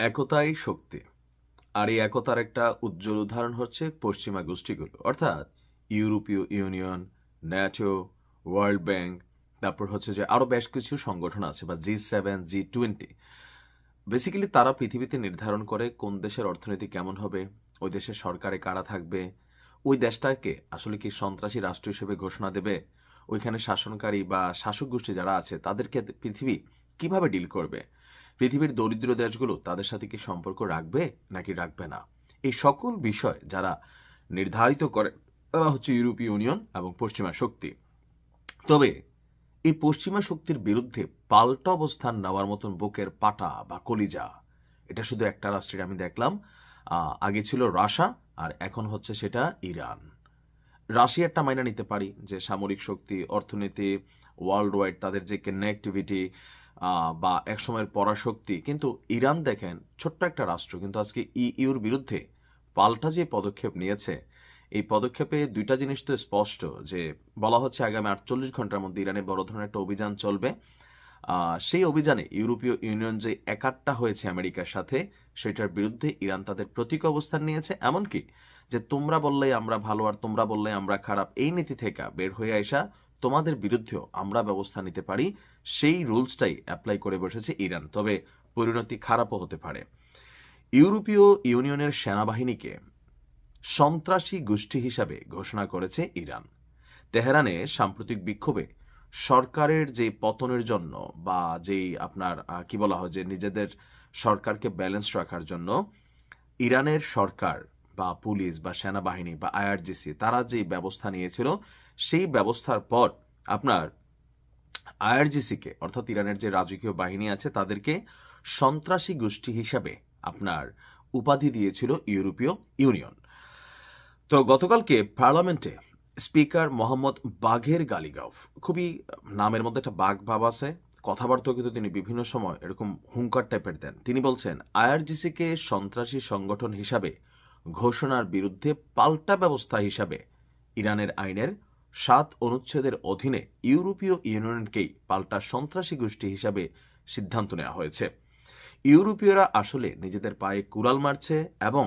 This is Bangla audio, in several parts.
একতাই শক্তি। আর এই একতার একটা উজ্জ্বল উদাহরণ হচ্ছে পশ্চিমা গোষ্ঠীগুলো, অর্থাৎ ইউরোপীয় ইউনিয়ন, ন্যাটো, ওয়ার্ল্ড ব্যাংক, তারপর হচ্ছে যে আরও বেশ কিছু সংগঠন আছে, বা G7, G20। বেসিক্যালি তারা পৃথিবীতে নির্ধারণ করে কোন দেশের অর্থনীতি কেমন হবে, ওই দেশের সরকারে কারা থাকবে, ওই দেশটাকে আসলে কি সন্ত্রাসী রাষ্ট্র হিসেবে ঘোষণা দেবে, ওইখানে শাসনকারী বা শাসক গোষ্ঠী যারা আছে তাদেরকে পৃথিবী কিভাবে ডিল করবে, পৃথিবীর দরিদ্র দেশগুলো তাদের সাথে কি সম্পর্ক রাখবে নাকি রাখবে না, এই সকল বিষয় যারা নির্ধারিত করে তারা হচ্ছে ইউরোপীয় ইউনিয়ন এবং পশ্চিমা শক্তি। তবে এই পশ্চিমা শক্তির বিরুদ্ধে পাল্টা অবস্থান নেওয়ার মতন বুকের পাটা বা কলিজা এটা শুধু একটা রাষ্ট্রের আমি দেখলাম। আগে ছিল রাশিয়া, আর এখন হচ্ছে সেটা ইরান। রাশিয়ারটা মাইনা নিতে পারি যে সামরিক শক্তি, অর্থনীতি, ওয়ার্ল্ড ওয়াইড তাদের যে কানেক্টিভিটি বা একসময়ের পরাশক্তি, কিন্তু ইরান দেখেন ছোট্ট একটা রাষ্ট্র, কিন্তু আজকে ইউর বিরুদ্ধে পাল্টা যে পদক্ষেপ নিয়েছে, এই পদক্ষেপে দুইটা জিনিস তো স্পষ্ট, যে বলা হচ্ছে আগামী 48 ঘন্টার মধ্যে ইরানে বড় ধরনের একটা অভিযান চলবে। সেই অভিযানে ইউরোপীয় ইউনিয়ন যে একাট্টা হয়েছে আমেরিকার সাথে, সেটার বিরুদ্ধে ইরান তাদের প্রতীক অবস্থান নিয়েছে। এমনকি যে তোমরা বললেই আমরা ভালো আর তোমরা বললে আমরা খারাপ, এই নীতি থেকে বের হয়ে আসা, তোমাদের বিরুদ্ধেও আমরা ব্যবস্থা নিতে পারি, সেই রুলসটাই অ্যাপ্লাই করে বসেছে ইরান। তবে পরিণতি খারাপও হতে পারে। ইউরোপীয় ইউনিয়নের সেনাবাহিনীকে সন্ত্রাসী গোষ্ঠী হিসাবে ঘোষণা করেছে ইরান। তেহরানে সাম্প্রতিক বিক্ষোভে সরকারের যে পতনের জন্য, বা যেই আপনার কি বলা হয়, যে নিজেদের সরকারকে ব্যালেন্স রাখার জন্য ইরানের সরকার বা পুলিশ বা সেনাবাহিনী বা আইআরজিসি তারা যে ব্যবস্থা নিয়েছিল, সেই ব্যবস্থার পর আপনার আইআরজিসিকে, অর্থাৎ ইরানের যে রাজকীয় বাহিনী আছে, তাদেরকে সন্ত্রাসী গোষ্ঠী হিসাবে আপনার উপাধি দিয়েছিল ইউরোপীয় ইউনিয়ন। তো গতকালকে পার্লামেন্টে স্পিকার মোহাম্মদ বাঘের গালিগাফ, খুবই নামের মধ্যে একটা বাঘ ভাব আছে, কথাবার্তাও কিন্তু তিনি বিভিন্ন সময় এরকম হুঙ্কার টাইপের দেন। তিনি বলছেন আইআরজিসিকে সন্ত্রাসী সংগঠন হিসাবে ঘোষণার বিরুদ্ধে পাল্টা ব্যবস্থা হিসাবে ইরানের আইনের 7 অনুচ্ছেদের অধীনে ইউরোপীয় ইউনিয়নকেই পাল্টা সন্ত্রাসী গোষ্ঠী হিসাবে সিদ্ধান্ত নেওয়া হয়েছে। ইউরোপীয়রা আসলে নিজেদের পায়ে কুড়াল মারছে এবং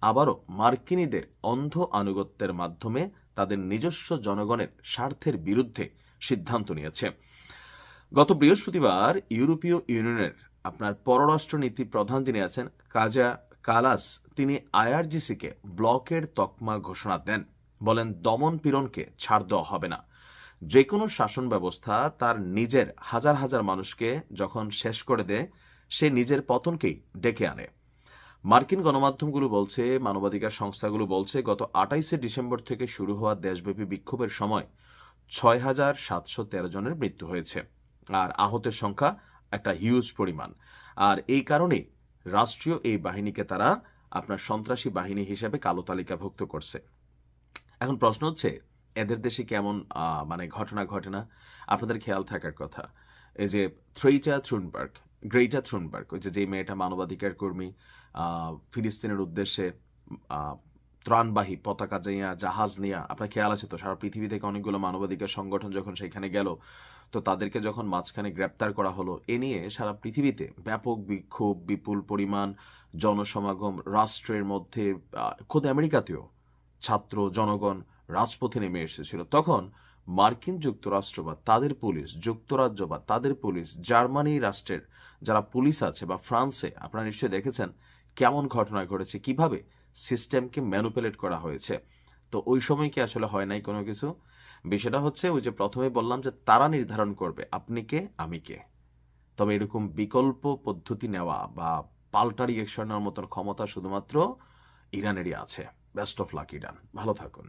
আবারও মার্কিনীদের অন্ধ আনুগত্যের মাধ্যমে তাদের নিজস্ব জনগণের স্বার্থের বিরুদ্ধে সিদ্ধান্ত নিয়েছে। গত বৃহস্পতিবার ইউরোপীয় ইউনিয়নের আপনার পররাষ্ট্রনীতি প্রধান যিনি আছেন কাজা কালাস, তিনি আইআরজিসিকে ব্লকের তকমা ঘোষণা দেন। বলেন দমন পীড়নকে ছাড় দেওয়া হবে না। যে কোনো শাসন ব্যবস্থা তার নিজের হাজার হাজার মানুষকে যখন শেষ করে দেয়, সে নিজের পতনকেই ডেকে আনে। মার্কিন গণমাধ্যমগুলো বলছে, মানবাধিকার সংস্থাগুলো বলছে, গত 28শে ডিসেম্বর থেকে শুরু হওয়া দেশব্যাপী বিক্ষোভের সময় 6,713 জনের মৃত্যু হয়েছে, আর আহতের সংখ্যা একটা হিউজ পরিমাণ। আর এই কারণে রাষ্ট্রীয় এই বাহিনীকে তারা আপনার সন্ত্রাসী বাহিনী হিসেবে কালো তালিকাভুক্ত করছে। এখন প্রশ্ন হচ্ছে এদের দেশে কেমন মানে ঘটনা ঘটে না? আপনাদের খেয়াল থাকার কথা, এই যে গ্রেটা থ্রুনবার্গ, ওই যে মেয়েটা মানবাধিকার কর্মী, ফিলিস্তিনের উদ্দেশ্যে ত্রাণবাহী পতাকা নিয়ে, জাহাজ নিয়ে, আপনার খেয়াল আছে তো, সারা পৃথিবী থেকে অনেকগুলো মানবাধিকার সংগঠন যখন সেখানে গেল, তো তাদেরকে যখন মাঝখানে গ্রেপ্তার করা হলো, এ নিয়ে সারা পৃথিবীতে ব্যাপক বিক্ষোভ, বিপুল পরিমাণ জনসমাগম, রাষ্ট্রের মধ্যে খোদ আমেরিকাতেও ছাত্র জনগণ রাজপথে নেমে এসেছিল। তখন মার্কিন যুক্তরাষ্ট্র বা তাদের পুলিশ, যুক্তরাজ্য বা তাদের পুলিশ, জার্মানি রাষ্ট্রের যারা পুলিশ আছে, বা ফ্রান্সে আপনারা নিশ্চয়ই দেখেছেন কেমন ঘটনা ঘটেছে, কিভাবে সিস্টেমকে ম্যানুপুলেট করা হয়েছে। তো ওই সময় কি আসলে হয় নাই কোনো কিছু? বিষয়টা হচ্ছে ওই যে প্রথমে বললাম যে তারা নির্ধারণ করবে আপনি কে আমি কে। তবে এরকম বিকল্প পদ্ধতি নেওয়া বা পাল্টা রিয়েকশনের মতন ক্ষমতা শুধুমাত্র ইরানেরই আছে। বেস্ট অফ লাক ইরান, ভালো থাকুন।